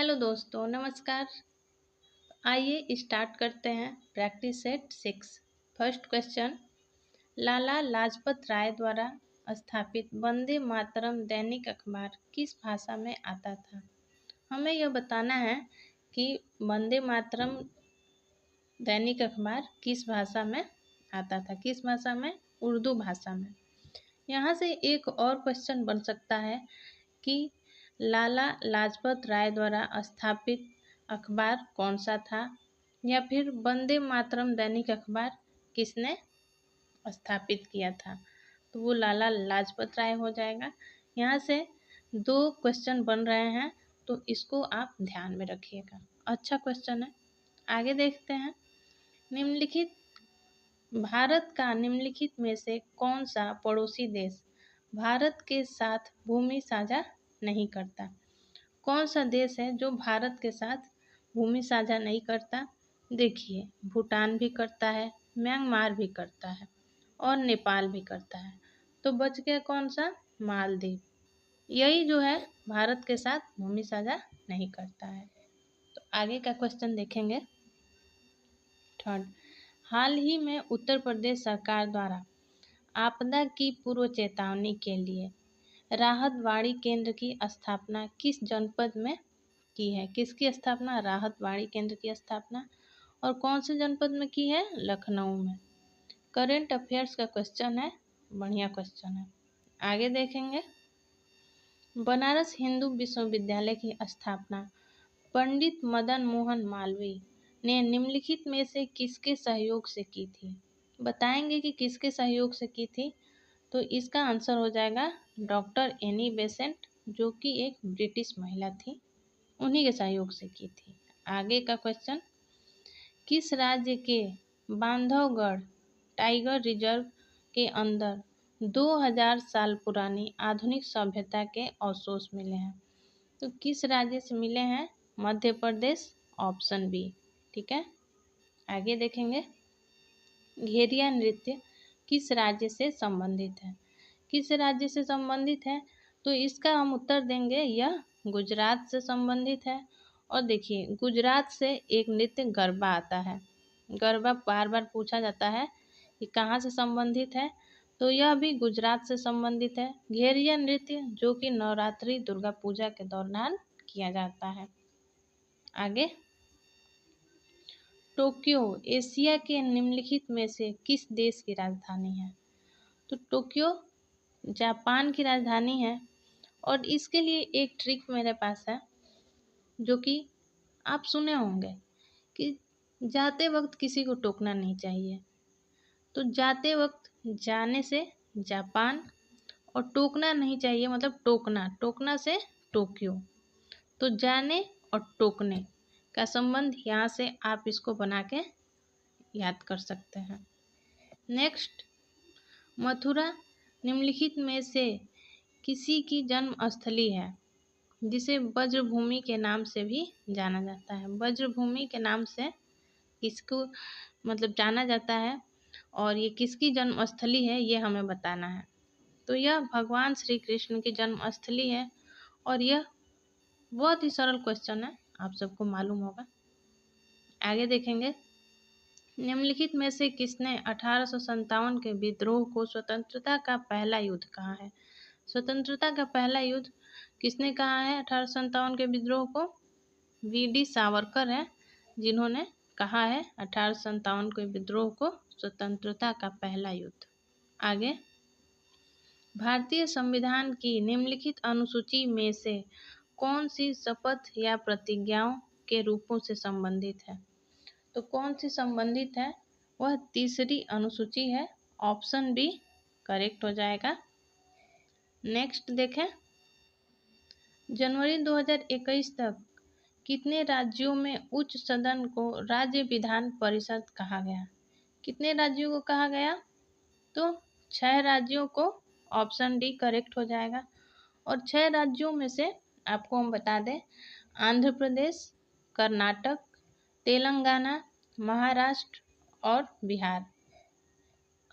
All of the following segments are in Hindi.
हेलो दोस्तों, नमस्कार। आइए स्टार्ट करते हैं practice set 6। First question, Lala Lajpat Rai द्वारा स्थापित वंदे मातरम दैनिक अखबार किस भाषा में आता था? हमें यह बताना है कि वंदे मातरम दैनिक अखबार किस भाषा में आता था। किस भाषा में? उर्दू भाषा में। यहाँ से एक और क्वेश्चन बन सकता है कि लाला लाजपत राय द्वारा स्थापित अखबार कौन सा था, या फिर वंदे मातरम दैनिक अखबार किसने स्थापित किया था। तो वो लाला लाजपत राय हो जाएगा। यहाँ से दो क्वेश्चन बन रहे हैं, तो इसको आप ध्यान में रखिएगा। अच्छा क्वेश्चन है। आगे देखते हैं। भारत का निम्नलिखित में से कौन सा पड़ोसी देश भारत के साथ भूमि साझा नहीं करता? कौन सा देश है जो भारत के साथ भूमि साझा नहीं करता? देखिए, भूटान भी करता है, म्यांमार भी करता है और नेपाल भी करता है। तो बच गया कौन सा? मालदीव। यही जो है भारत के साथ भूमि साझा नहीं करता है। तो आगे का क्वेश्चन देखेंगे। थर्ड, हाल ही में उत्तर प्रदेश सरकार द्वारा आपदा की पूर्व चेतावनी के लिए राहत वाड़ी केंद्र की स्थापना किस जनपद में की है? किसकी स्थापना? राहत वाड़ी केंद्र की स्थापना। और कौन से जनपद में की है? लखनऊ में। करेंट अफेयर्स का क्वेश्चन है, बढ़िया क्वेश्चन है। आगे देखेंगे। बनारस हिंदू विश्वविद्यालय की स्थापना पंडित मदन मोहन मालवीय ने निम्नलिखित में से किसके सहयोग से की थी? बताएंगे कि किसके सहयोग से की थी। तो इसका आंसर हो जाएगा डॉक्टर एनी बेसेंट, जो कि एक ब्रिटिश महिला थी, उन्हीं के सहयोग से की थी। आगे का क्वेश्चन, किस राज्य के बांधवगढ़ टाइगर रिजर्व के अंदर 2000 साल पुरानी आधुनिक सभ्यता के अवशेष मिले हैं? तो किस राज्य से मिले हैं? Madhya Pradesh, option B. ठीक है। आगे देखेंगे। घेरिया नृत्य किस राज्य से संबंधित है? किस राज्य से संबंधित है? तो इसका हम उत्तर देंगे यह गुजरात से संबंधित है। और देखिए, गुजरात से एक नृत्य गरबा आता है। गरबा बार बार पूछा जाता है कि कहाँ से संबंधित है, तो यह भी गुजरात से संबंधित है। घेरिया नृत्य जो कि नवरात्रि दुर्गा पूजा के दौरान किया जाता है। आगे, टोक्यो एशिया के निम्नलिखित में से किस देश की राजधानी है? तो टोक्यो जापान की राजधानी है। और इसके लिए एक ट्रिक मेरे पास है, जो कि आप सुने होंगे कि जाते वक्त किसी को टोकना नहीं चाहिए। तो जाते वक्त जाने से जापान, और टोकना नहीं चाहिए मतलब टोकना से टोक्यो। तो जाने और टोकने का संबंध यहाँ से आप इसको बना के याद कर सकते हैं। नेक्स्ट, मथुरा निम्नलिखित में से किसी की जन्म स्थली है जिसे वज्रभूमि के नाम से भी जाना जाता है? वज्रभूमि के नाम से इसको मतलब जाना जाता है, और ये किसकी जन्म स्थली है ये हमें बताना है। तो यह भगवान श्री कृष्ण की जन्म स्थली है। और यह बहुत ही सरल क्वेश्चन है, आप सबको मालूम होगा। आगे देखेंगे। निम्नलिखित में से किसने 1857 के विद्रोह को स्वतंत्रता का पहला युद्ध कहा है? स्वतंत्रता का पहला युद्ध किसने कहा है 1857 के विद्रोह को? वीडी सावरकर है, जिन्होंने कहा है 1857 के विद्रोह को स्वतंत्रता का पहला युद्ध। आगे, भारतीय संविधान की निम्नलिखित अनुसूची में से कौन सी शपथ या प्रतिज्ञाओं के रूपों से संबंधित है? तो कौन सी संबंधित है? वह तीसरी अनुसूची है। ऑप्शन बी करेक्ट हो जाएगा। नेक्स्ट देखें। जनवरी 2021 तक कितने राज्यों में उच्च सदन को राज्य विधान परिषद कहा गया? कितने राज्यों को कहा गया? तो 6 राज्यों को। ऑप्शन डी करेक्ट हो जाएगा। और 6 राज्यों में से आपको हम बता दें, आंध्र प्रदेश, कर्नाटक, तेलंगाना, महाराष्ट्र और बिहार,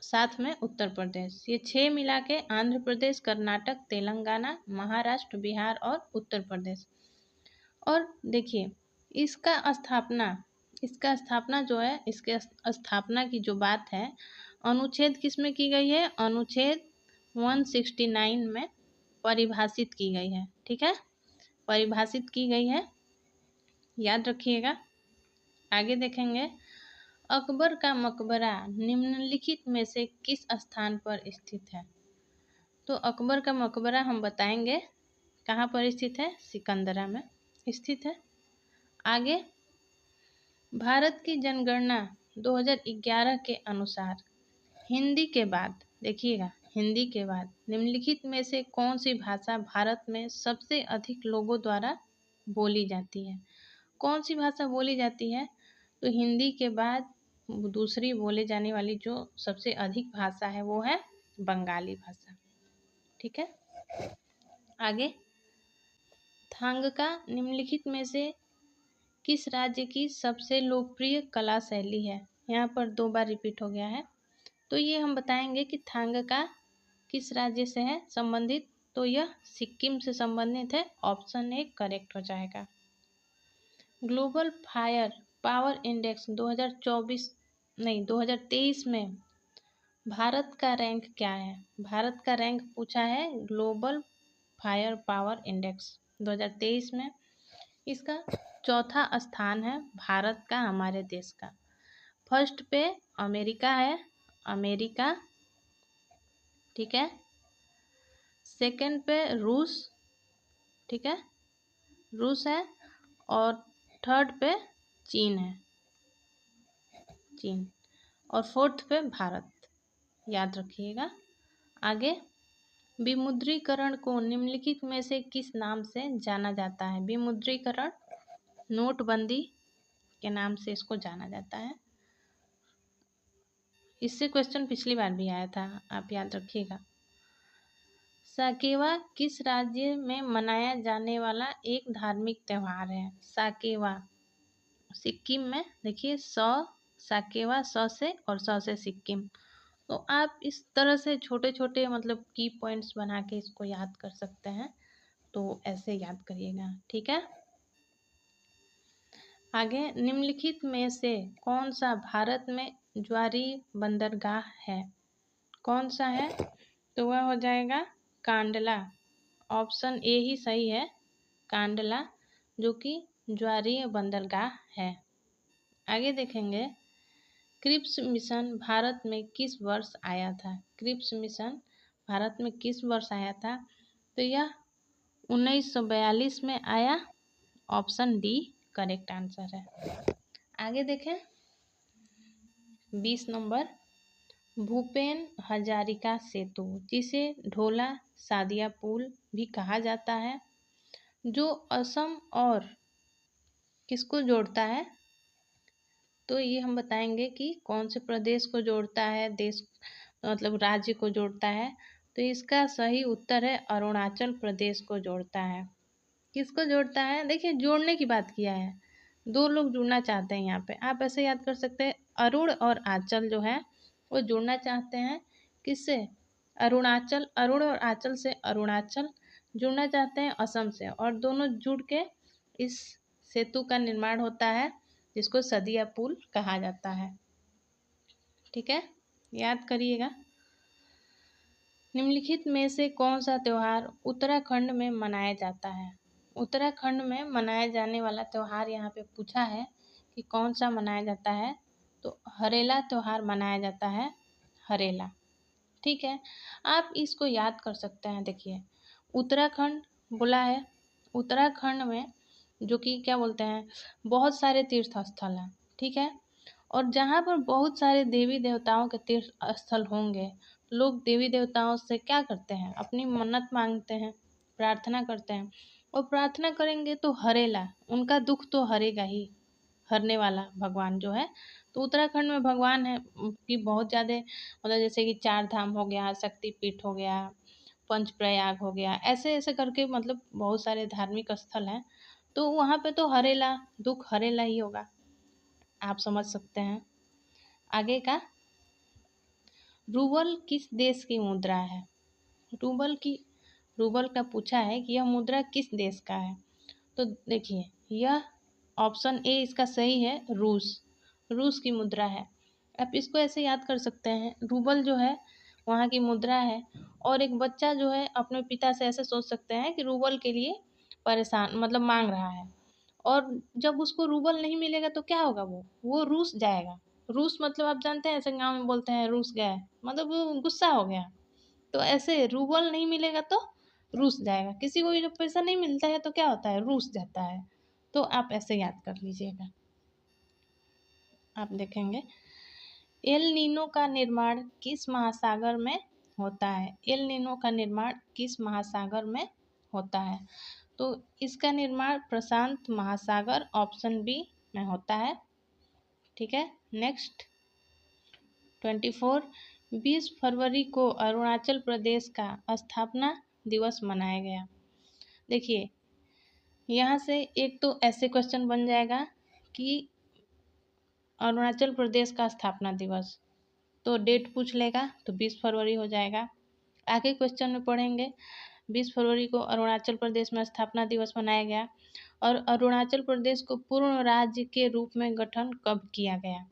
साथ में उत्तर प्रदेश। ये 6 मिला के आंध्र प्रदेश, कर्नाटक, तेलंगाना, महाराष्ट्र, बिहार और उत्तर प्रदेश। और देखिए इसका स्थापना जो है, इसके स्थापना की जो बात है, अनुच्छेद किस में की गई है? अनुच्छेद 169 में परिभाषित की गई है। ठीक है, परिभाषित की गई है, याद रखिएगा। आगे देखेंगे, अकबर का मकबरा निम्नलिखित में से किस स्थान पर स्थित है? तो अकबर का मकबरा हम बताएंगे कहाँ पर स्थित है? सिकंदरा में स्थित है। आगे, भारत की जनगणना 2011 के अनुसार हिंदी के बाद, देखिएगा, हिंदी के बाद निम्नलिखित में से कौन सी भाषा भारत में सबसे अधिक लोगों द्वारा बोली जाती है? कौन सी भाषा बोली जाती है? तो हिंदी के बाद दूसरी बोले जाने वाली जो सबसे अधिक भाषा है वो है बंगाली भाषा। ठीक है, आगे, थांगका निम्नलिखित में से किस राज्य की सबसे लोकप्रिय कला शैली है? यहाँ पर 2 बार रिपीट हो गया है। तो ये हम बताएंगे कि थांगका किस राज्य से है संबंधित? तो यह सिक्किम से संबंधित है। ऑप्शन ए करेक्ट हो जाएगा। ग्लोबल फायर पावर इंडेक्स 2023 में भारत का रैंक क्या है? भारत का रैंक पूछा है ग्लोबल फायर पावर इंडेक्स 2023 में। इसका चौथा स्थान है भारत का, हमारे देश का। फर्स्ट पे अमेरिका है, अमेरिका। ठीक है, सेकंड पे रूस, ठीक है, रूस है, और थर्ड पे चीन है, चीन, और फोर्थ पे भारत, याद रखिएगा। आगे, विमुद्रीकरण को निम्नलिखित में से किस नाम से जाना जाता है? विमुद्रीकरण नोटबंदी के नाम से इसको जाना जाता है। इससे क्वेश्चन पिछली बार भी आया था, आप याद रखिएगा। साकेवा किस राज्य में मनाया जाने वाला एक धार्मिक त्योहार है? साकेवा सिक्किम में, देखिए साकेवा से और से सिक्किम। तो आप इस तरह से छोटे छोटे मतलब की पॉइंट्स बना के इसको याद कर सकते हैं, तो ऐसे याद करिएगा। ठीक है, आगे, निम्नलिखित में से कौन सा भारत में ज्वारी बंदरगाह है? कौन सा है? तो वह हो जाएगा कांडला। ऑप्शन ए ही सही है, कांडला, जो कि ज्वारी बंदरगाह है। आगे देखेंगे, क्रिप्स मिशन भारत में किस वर्ष आया था? क्रिप्स मिशन भारत में किस वर्ष आया था? तो यह 1942 में आया। ऑप्शन डी करेक्ट आंसर है। आगे देखें, 20 नंबर, भूपेन हजारिका सेतु, जिसे ढोला सादिया पुल भी कहा जाता है, जो असम और किसको जोड़ता है? तो ये हम बताएंगे कि कौन से प्रदेश को जोड़ता है, देश मतलब राज्य को जोड़ता है। तो इसका सही उत्तर है अरुणाचल प्रदेश को जोड़ता है। किसको जोड़ता है? देखिए, जोड़ने की बात किया है, 2 लोग जुड़ना चाहते हैं यहाँ पे। आप ऐसे याद कर सकते हैं, अरुण और आंचल जो है वो जुड़ना चाहते हैं। किससे? अरुणाचल, अरुण और आंचल से अरुणाचल जुड़ना चाहते हैं असम से, और दोनों जुड़ के इस सेतु का निर्माण होता है, जिसको सदिया पुल कहा जाता है। ठीक है, याद करिएगा। निम्नलिखित में से कौन सा त्योहार उत्तराखंड में मनाया जाता है? उत्तराखंड में मनाया जाने वाला त्योहार यहाँ पे पूछा है कि कौन सा मनाया जाता है। तो हरेला त्योहार मनाया जाता है, हरेला। ठीक है, आप इसको याद कर सकते हैं। देखिए, उत्तराखंड बोला है, उत्तराखंड में जो कि क्या बोलते हैं, बहुत सारे तीर्थ स्थल हैं। ठीक है, और जहाँ पर बहुत सारे देवी देवताओं के तीर्थ स्थल होंगे, लोग देवी देवताओं से क्या करते हैं? अपनी मन्नत मांगते हैं, प्रार्थना करते हैं, और प्रार्थना करेंगे तो हरेला, उनका दुख तो हरेगा ही, हरने वाला भगवान जो है। तो उत्तराखंड में भगवान है कि बहुत ज़्यादा, मतलब जैसे कि 4 धाम हो गया, शक्तिपीठ हो गया, पंचप्रयाग हो गया, ऐसे ऐसे करके मतलब बहुत सारे धार्मिक स्थल हैं। तो वहाँ पे तो हरेला, दुख हरेला ही होगा, आप समझ सकते हैं। आगे का, रूबल किस देश की मुद्रा है? रूबल का पूछा है कि यह मुद्रा किस देश का है। तो देखिए, यह ऑप्शन ए इसका सही है, रूस की मुद्रा है। आप इसको ऐसे याद कर सकते हैं, रूबल जो है वहाँ की मुद्रा है, और एक बच्चा जो है अपने पिता से ऐसे सोच सकते हैं कि रूबल के लिए परेशान मतलब मांग रहा है, और जब उसको रूबल नहीं मिलेगा तो क्या होगा, वो रूस जाएगा। रूस मतलब आप जानते हैं, ऐसे गाँव में बोलते हैं रूस गया, मतलब वो गुस्सा हो गया। तो ऐसे रूबल नहीं मिलेगा तो रूस जाएगा, किसी को भी जब पैसा नहीं मिलता है तो क्या होता है, रूस जाता है। तो आप ऐसे याद कर लीजिएगा। आप देखेंगे एल नीनो का निर्माण किस महासागर में होता है, एल नीनो का निर्माण किस महासागर में होता है, तो इसका निर्माण प्रशांत महासागर ऑप्शन बी में होता है। ठीक है, नेक्स्ट 24, 20 फरवरी को अरुणाचल प्रदेश का स्थापना दिवस मनाया गया। देखिए यहाँ से एक तो ऐसे क्वेश्चन बन जाएगा कि अरुणाचल प्रदेश का स्थापना दिवस, तो डेट पूछ लेगा तो 20 फरवरी हो जाएगा। आगे क्वेश्चन में पढ़ेंगे 20 फरवरी को अरुणाचल प्रदेश में स्थापना दिवस मनाया गया, और अरुणाचल प्रदेश को पूर्ण राज्य के रूप में गठन कब किया गया।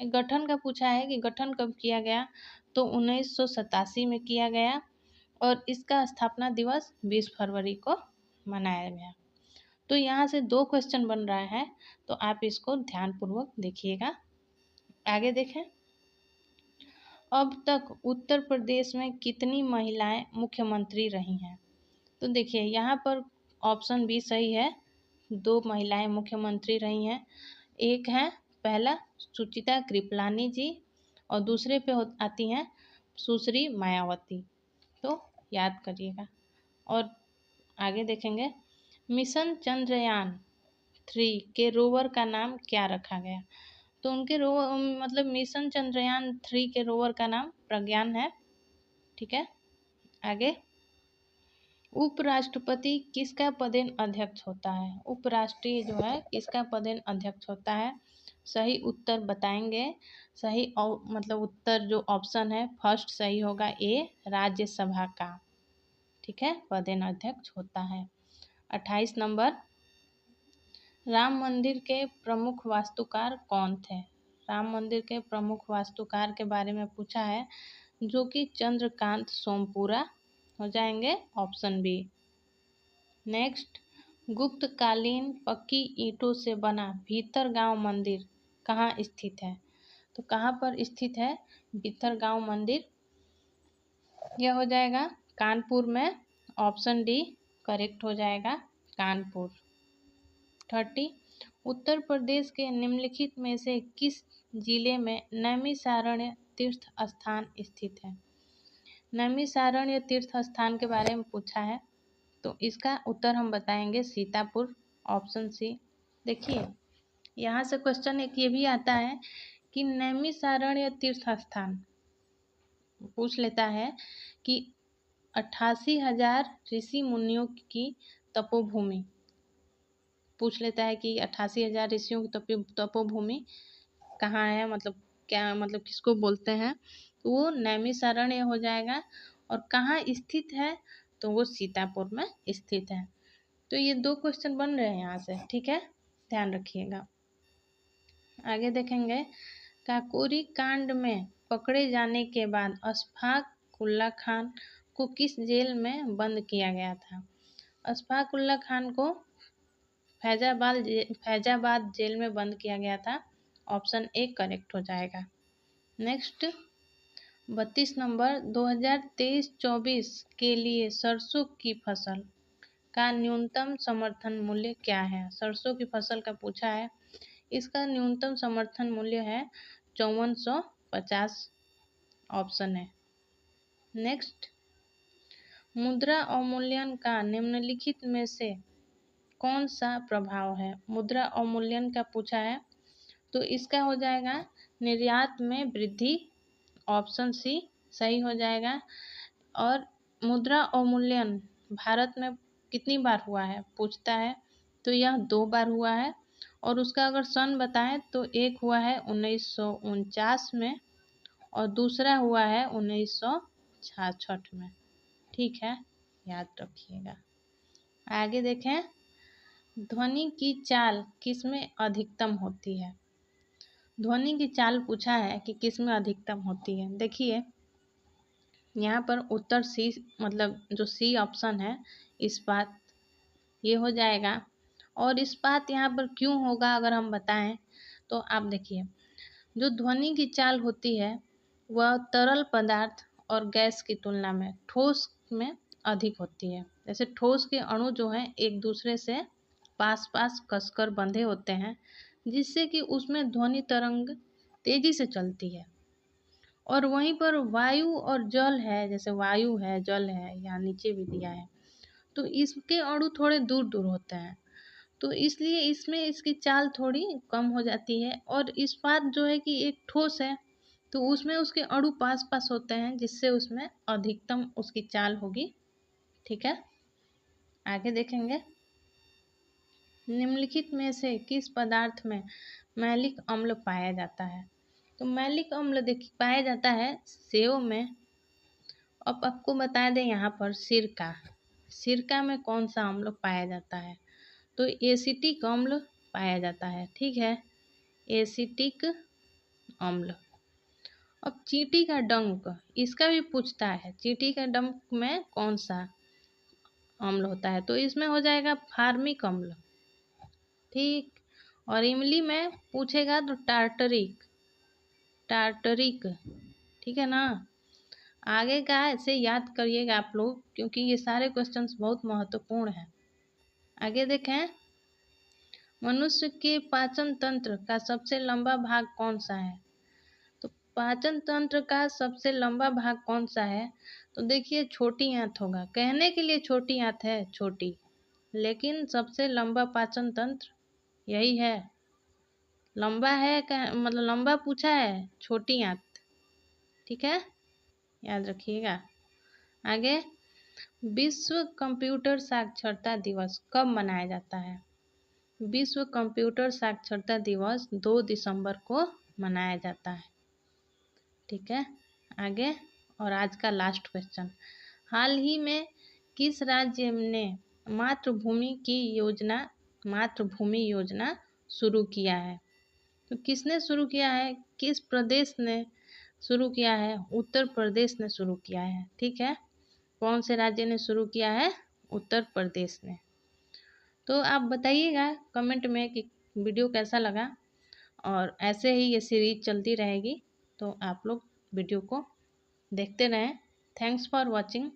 गठन का पूछा है कि गठन कब किया गया, तो 1987 में किया गया, और इसका स्थापना दिवस 20 फरवरी को मनाया गया। तो यहाँ से 2 क्वेश्चन बन रहा है, तो आप इसको ध्यानपूर्वक देखिएगा। आगे देखें, अब तक उत्तर प्रदेश में कितनी महिलाएं मुख्यमंत्री रही हैं, तो देखिए यहाँ पर ऑप्शन बी सही है, 2 महिलाएं मुख्यमंत्री रही हैं। एक है पहला सुचिता कृपलानी जी, और दूसरे पे आती हैं सुश्री मायावती, तो याद करिएगा। और आगे देखेंगे मिशन चंद्रयान 3 के रोवर का नाम क्या रखा गया, तो उनके रोवर मतलब मिशन चंद्रयान 3 के रोवर का नाम प्रज्ञान है। ठीक है, आगे उपराष्ट्रपति किसका पदेन अध्यक्ष होता है, उपराष्ट्रीय जो है किसका पदेन अध्यक्ष होता है, सही उत्तर बताएंगे। सही मतलब उत्तर जो ऑप्शन है फर्स्ट सही होगा, ए राज्यसभा का। ठीक है, पदेन अध्यक्ष होता है। 28 नंबर, राम मंदिर के प्रमुख वास्तुकार कौन थे, राम मंदिर के प्रमुख वास्तुकार के बारे में पूछा है, जो कि चंद्रकांत सोमपुरा हो जाएंगे, ऑप्शन बी। नेक्स्ट, गुप्तकालीन पक्की ईंटों से बना भीतरगांव मंदिर कहाँ स्थित है, तो कहाँ पर स्थित है भीतरगांव मंदिर, यह हो जाएगा कानपुर में, ऑप्शन डी करेक्ट हो जाएगा, कानपुर। 30, उत्तर प्रदेश के निम्नलिखित में से किस जिले में नैमिषारण्य तीर्थ स्थान स्थित है, नैमिषारण्य तीर्थ स्थान के बारे में पूछा है, तो इसका उत्तर हम बताएंगे सीतापुर, ऑप्शन सी। देखिए यहाँ से क्वेश्चन एक ये भी आता है कि नैमिषारण्य तीर्थ स्थान पूछ लेता है कि 88,000 ऋषि मुनियों की तपोभूमि पूछ लेता है कि 88,000 ऋषियों की तपोभूमि कहाँ है, मतलब क्या मतलब किसको बोलते हैं, तो वो नैमिषारण्य हो जाएगा। और कहाँ स्थित है, तो वो सीतापुर में स्थित है। तो ये 2 क्वेश्चन बन रहे हैं यहाँ से। ठीक है, ध्यान रखिएगा। आगे देखेंगे, काकोरी कांड में पकड़े जाने के बाद अशफाक उल्ला खान को किस जेल में बंद किया गया था, अशफाक उल्ला खान को फैजाबाद जेल में बंद किया गया था, ऑप्शन ए करेक्ट हो जाएगा। नेक्स्ट 32 नंबर, 2023-24 के लिए सरसों की फसल का न्यूनतम समर्थन मूल्य क्या है, सरसों की फसल का पूछा है, इसका न्यूनतम समर्थन मूल्य है 5450, ऑप्शन है। नेक्स्ट, मुद्रा अवमूल्यन का निम्नलिखित में से कौन सा प्रभाव है, मुद्रा अवमूल्यन का पूछा है, तो इसका हो जाएगा निर्यात में वृद्धि, ऑप्शन सी सही हो जाएगा। और मुद्रा अवमूल्यन भारत में कितनी बार हुआ है पूछता है, तो यह 2 बार हुआ है, और उसका अगर सन बताएं तो एक हुआ है 1949 में, और दूसरा हुआ है 1966 में। ठीक है, याद रखिएगा। आगे देखें, ध्वनि की चाल किसमें अधिकतम होती है? ध्वनि की चाल पूछा है कि किसमें अधिकतम होती है। देखिए यहाँ पर उत्तर सी, मतलब जो सी ऑप्शन है इस्पात, ये हो जाएगा। और इस्पात यहाँ पर क्यों होगा अगर हम बताएं तो आप देखिए, जो ध्वनि की चाल होती है वह तरल पदार्थ और गैस की तुलना में ठोस में अधिक होती है। जैसे ठोस के अणु जो हैं एक दूसरे से पास पास कसकर बंधे होते हैं, जिससे कि उसमें ध्वनि तरंग तेजी से चलती है। और वहीं पर वायु और जल है, जैसे वायु है, जल है, यहाँ नीचे भी दिया है, तो इसके अणु थोड़े दूर दूर होते हैं, तो इसलिए इसमें इसकी चाल थोड़ी कम हो जाती है। और इस्पात जो है कि एक ठोस है, तो उसमें उसके अणु पास पास होते हैं, जिससे उसमें अधिकतम उसकी चाल होगी। ठीक है, आगे देखेंगे। निम्नलिखित में से किस पदार्थ में मैलिक अम्ल पाया जाता है? तो मैलिक अम्ल देखिए पाया जाता है सेव में। अब आपको बता दें यहाँ पर सिरका, सिरका में कौन सा अम्ल पाया जाता है? तो एसिटिक अम्ल पाया जाता है। ठीक है, एसिटिक अम्ल। अब चींटी का डंक, इसका भी पूछता है, चींटी का डंक में कौन सा अम्ल होता है? तो इसमें हो जाएगा फार्मिक अम्ल। ठीक, और इमली में पूछेगा तो टार्टरिक, टार्टरिक। ठीक है ना। आगे का ऐसे याद करिएगा आप लोग, क्योंकि ये सारे क्वेश्चंस बहुत महत्वपूर्ण हैं। आगे देखें, मनुष्य के पाचन तंत्र का सबसे लंबा भाग कौन सा है? तो पाचन तंत्र का सबसे लंबा भाग कौन सा है? तो देखिए छोटी आंत होगा। कहने के लिए छोटी आंत है, छोटी, लेकिन सबसे लंबा पाचन तंत्र यही है। लंबा है मतलब लंबा पूछा है, छोटी आंत। ठीक है, याद रखिएगा। आगे, विश्व कंप्यूटर साक्षरता दिवस कब मनाया जाता है? विश्व कंप्यूटर साक्षरता दिवस 2 दिसंबर को मनाया जाता है। ठीक है, आगे, और आज का लास्ट क्वेश्चन, हाल ही में किस राज्य ने मातृभूमि योजना शुरू किया है? तो किसने शुरू किया है, किस प्रदेश ने शुरू किया है? उत्तर प्रदेश ने शुरू किया है। ठीक है, कौन से राज्य ने शुरू किया है? उत्तर प्रदेश ने। तो आप बताइएगा कमेंट में कि वीडियो कैसा लगा, और ऐसे ही ये सीरीज चलती रहेगी, तो आप लोग वीडियो को देखते रहें। Thanks for watching.